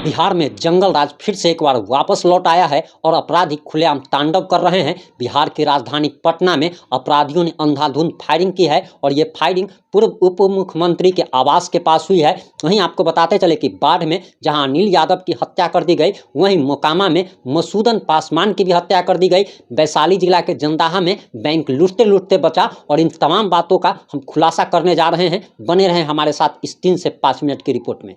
बिहार में जंगल राज फिर से एक बार वापस लौट आया है और अपराधी खुलेआम तांडव कर रहे हैं। बिहार की राजधानी पटना में अपराधियों ने अंधाधुंध फायरिंग की है और ये फायरिंग पूर्व उप मुख्यमंत्री के आवास के पास हुई है। वहीं आपको बताते चले कि बाढ़ में जहां अनिल यादव की हत्या कर दी गई, वहीं मोकामा में मसूदन पासवान की भी हत्या कर दी गई। वैशाली जिला के जंदाहा में बैंक लूटते लूटते बचा। और इन तमाम बातों का हम खुलासा करने जा रहे हैं। बने रहें हमारे साथ इस 3 से 5 मिनट की रिपोर्ट में।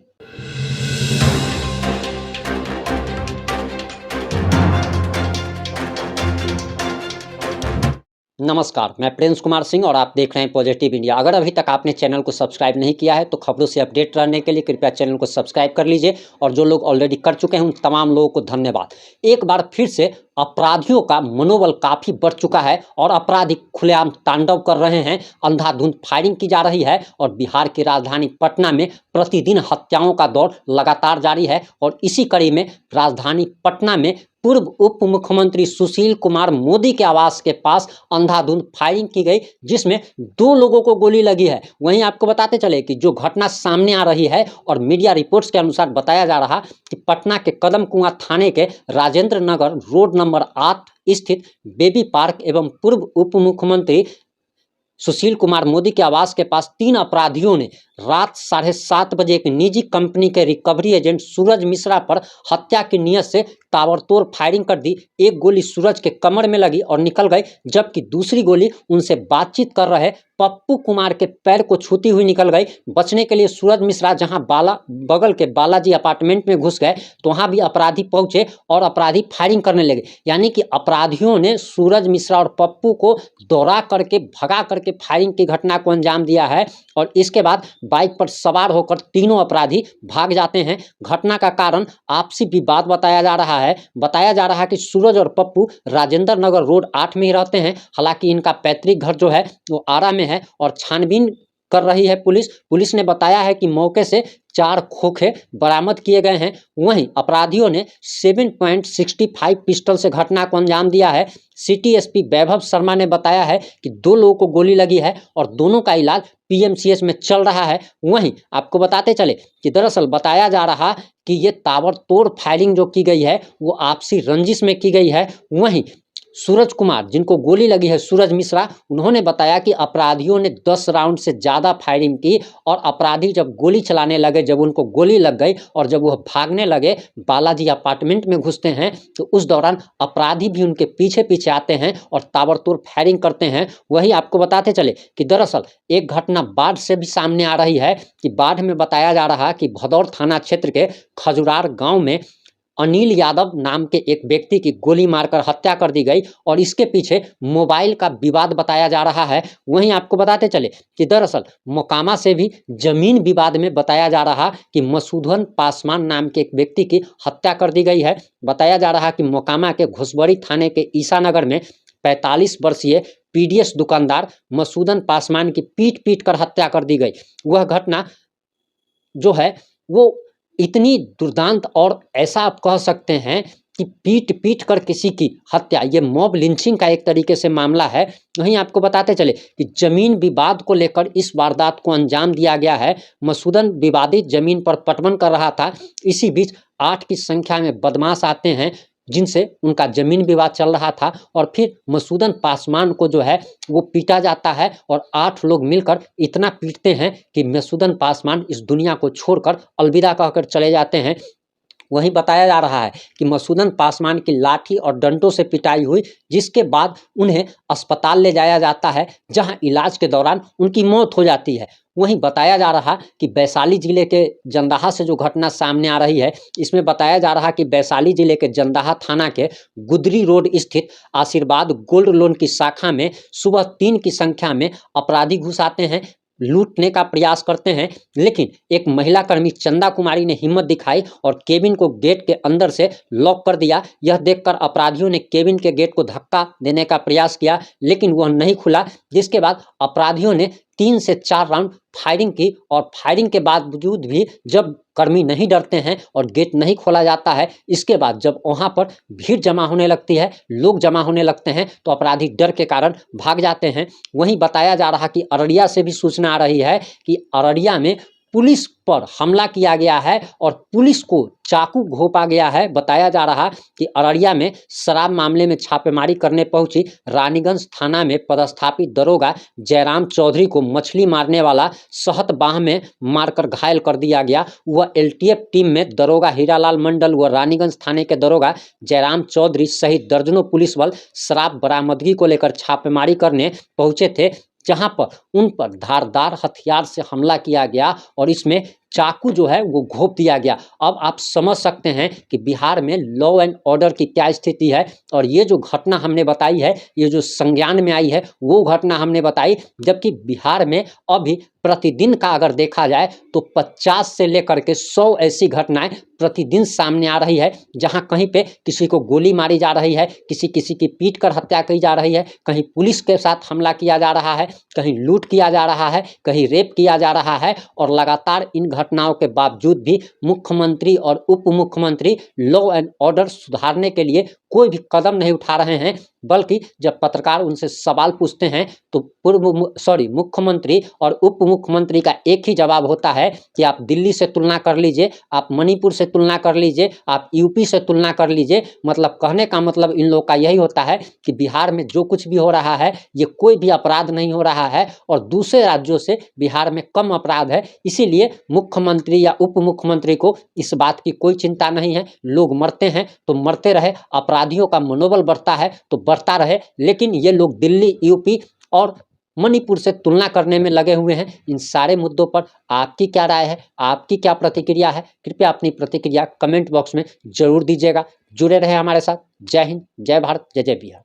नमस्कार, मैं प्रिंस कुमार सिंह और आप देख रहे हैं पॉजिटिव इंडिया। अगर अभी तक आपने चैनल को सब्सक्राइब नहीं किया है तो खबरों से अपडेट रहने के लिए कृपया चैनल को सब्सक्राइब कर लीजिए। और जो लोग ऑलरेडी कर चुके हैं उन तमाम लोगों को धन्यवाद। एक बार फिर से अपराधियों का मनोबल काफ़ी बढ़ चुका है और अपराधी खुलेआम तांडव कर रहे हैं। अंधाधुंध फायरिंग की जा रही है और बिहार की राजधानी पटना में प्रतिदिन हत्याओं का दौर लगातार जारी है। और इसी कड़ी में राजधानी पटना में पूर्व उप मुख्यमंत्री सुशील कुमार मोदी के आवास के पास अंधाधुंध फायरिंग की गई, जिसमें 2 लोगों को गोली लगी है। वहीं आपको बताते चले कि जो घटना सामने आ रही है और मीडिया रिपोर्ट्स के अनुसार बताया जा रहा कि पटना के कदम कुआं थाने के राजेंद्र नगर रोड नंबर 8 स्थित बेबी पार्क एवं पूर्व उप मुख्यमंत्री सुशील कुमार मोदी के आवास के पास 3 अपराधियों ने रात 7:30 बजे एक निजी कंपनी के रिकवरी एजेंट सूरज मिश्रा पर हत्या की नीयत से ताबड़तोड़ फायरिंग कर दी। एक गोली सूरज के कमर में लगी और निकल गई, जबकि दूसरी गोली उनसे बातचीत कर रहे पप्पू कुमार के पैर को छूती हुई निकल गई। बचने के लिए सूरज मिश्रा जहां बगल के बालाजी अपार्टमेंट में घुस गए तो वहां भी अपराधी पहुंचे और अपराधी फायरिंग करने लगे। यानी कि अपराधियों ने सूरज मिश्रा और पप्पू को दौड़ा करके भगा करके फायरिंग की घटना को अंजाम दिया है। और इसके बाद बाइक पर सवार होकर तीनों अपराधी भाग जाते हैं। घटना का कारण आपसी विवाद बताया जा रहा है। बताया जा रहा है कि सूरज और पप्पू राजेंद्र नगर रोड 8 में ही रहते हैं। हालांकि इनका पैतृक घर जो है वो आरा में है और छानबीन कर रही है पुलिस ने बताया है कि मौके से 4 खोखे बरामद किए गए हैं। वहीं अपराधियों ने 7.65 पिस्टल से घटना को अंजाम दिया है। सिटी एसपी वैभव शर्मा ने बताया है कि 2 लोगों को गोली लगी है और दोनों का इलाज पीएमसीएच में चल रहा है। वहीं आपको बताते चले कि दरअसल बताया जा रहा कि ये ताबड़तोड़ फायरिंग जो की गई है वो आपसी रंजिश में की गई है। वहीं सूरज कुमार, जिनको गोली लगी है, सूरज मिश्रा, उन्होंने बताया कि अपराधियों ने 10 राउंड से ज़्यादा फायरिंग की और अपराधी जब गोली चलाने लगे, जब उनको गोली लग गई और जब वह भागने लगे, बालाजी अपार्टमेंट में घुसते हैं, तो उस दौरान अपराधी भी उनके पीछे पीछे आते हैं और ताबड़तोड़ फायरिंग करते हैं। वही आपको बताते चले कि दरअसल एक घटना बाढ़ से भी सामने आ रही है कि बाढ़ में बताया जा रहा कि भदौर थाना क्षेत्र के खजुरार गाँव में अनिल यादव नाम के एक व्यक्ति की गोली मारकर हत्या कर दी गई और इसके पीछे मोबाइल का विवाद बताया जा रहा है। वहीं आपको बताते चले कि दरअसल मोकामा से भी जमीन विवाद में बताया जा रहा कि मसूदन पासवान नाम के एक व्यक्ति की हत्या कर दी गई है। बताया जा रहा कि मोकामा के घुसबड़ी थाने के ईसानगर में 45 वर्षीय पीडीएस दुकानदार मसूदन पासवान की पीट कर हत्या कर दी गई। वह घटना जो है वो इतनी दुर्दांत और ऐसा आप कह सकते हैं कि पीट कर किसी की हत्या, ये मॉब लिंचिंग का एक तरीके से मामला है। वहीं आपको बताते चले कि जमीन विवाद को लेकर इस वारदात को अंजाम दिया गया है। मसूदन विवादित जमीन पर पटवन कर रहा था। इसी बीच 8 की संख्या में बदमाश आते हैं जिनसे उनका जमीन विवाद चल रहा था और फिर मसूदन पासवान को जो है वो पीटा जाता है और 8 लोग मिलकर इतना पीटते हैं कि मसूदन पासवान इस दुनिया को छोड़कर अलविदा कहकर चले जाते हैं। वहीं बताया जा रहा है कि मसूदन पासवान की लाठी और डंडों से पिटाई हुई, जिसके बाद उन्हें अस्पताल ले जाया जाता है जहां इलाज के दौरान उनकी मौत हो जाती है। वहीं बताया जा रहा कि वैशाली जिले के जंदाहा से जो घटना सामने आ रही है, इसमें बताया जा रहा कि वैशाली जिले के जंदाहा थाना के गुदरी रोड स्थित आशीर्वाद गोल्ड लोन की शाखा में सुबह 3 की संख्या में अपराधी घुस आते हैं, लूटने का प्रयास करते हैं। लेकिन एक महिला कर्मी चंदा कुमारी ने हिम्मत दिखाई और केबिन को गेट के अंदर से लॉक कर दिया। यह देखकर अपराधियों ने केबिन के गेट को धक्का देने का प्रयास किया, लेकिन वह नहीं खुला। जिसके बाद अपराधियों ने 3 से 4 राउंड फायरिंग की और फायरिंग के बावजूद भी जब कर्मी नहीं डरते हैं और गेट नहीं खोला जाता है, इसके बाद जब वहाँ पर भीड़ जमा होने लगती है, लोग जमा होने लगते हैं, तो अपराधी डर के कारण भाग जाते हैं। वहीं बताया जा रहा कि अररिया से भी सूचना आ रही है कि अररिया में पुलिस पर हमला किया गया है और पुलिस को चाकू घोंपा गया है। बताया जा रहा कि अररिया में शराब मामले में छापेमारी करने पहुंची रानीगंज थाना में पदस्थापित दरोगा जयराम चौधरी को मछली मारने वाला सहत बाह में मारकर घायल कर दिया गया। वह एलटीएफ टीम में दरोगा हीरालाल मंडल व रानीगंज थाने के दरोगा जयराम चौधरी सहित दर्जनों पुलिस बल शराब बरामदगी को लेकर छापेमारी करने पहुंचे थे, जहां पर उन पर धारदार हथियार से हमला किया गया और इसमें चाकू जो है वो घोंप दिया गया। अब आप समझ सकते हैं कि बिहार में लॉ एंड ऑर्डर की क्या स्थिति है। और ये जो घटना हमने बताई है, ये जो संज्ञान में आई है वो घटना हमने बताई, जबकि बिहार में अभी प्रतिदिन का अगर देखा जाए तो 50 से लेकर के 100 ऐसी घटनाएं प्रतिदिन सामने आ रही है, जहां कहीं पे किसी को गोली मारी जा रही है, किसी की पीट कर हत्या की जा रही है, कहीं पुलिस के साथ हमला किया जा रहा है, कहीं लूट किया जा रहा है, कहीं रेप किया जा रहा है। और लगातार इन घटनाओं के बावजूद भी मुख्यमंत्री और उप मुख्यमंत्री लॉ एंड ऑर्डर सुधारने के लिए कोई भी कदम नहीं उठा रहे हैं, बल्कि जब पत्रकार उनसे सवाल पूछते हैं तो मुख्यमंत्री और उप मुख्यमंत्री का एक ही जवाब होता है कि आप दिल्ली से तुलना कर लीजिए, आप मणिपुर से तुलना कर लीजिए, आप यूपी से तुलना कर लीजिए। मतलब कहने का मतलब इन लोग का यही होता है कि बिहार में जो कुछ भी हो रहा है ये कोई भी अपराध नहीं हो रहा है और दूसरे राज्यों से बिहार में कम अपराध है। इसीलिए मुख्यमंत्री या उप मुख्यमंत्री को इस बात की कोई चिंता नहीं है। लोग मरते हैं तो मरते रहे, अपराधियों का मनोबल बढ़ता है तो बढ़ता रहे, लेकिन ये लोग दिल्ली, यूपी और मणिपुर से तुलना करने में लगे हुए हैं। इन सारे मुद्दों पर आपकी क्या राय है, आपकी क्या प्रतिक्रिया है? कृपया अपनी प्रतिक्रिया कमेंट बॉक्स में जरूर दीजिएगा। जुड़े रहे हमारे साथ। जय हिंद, जय भारत, जय जय बिहार।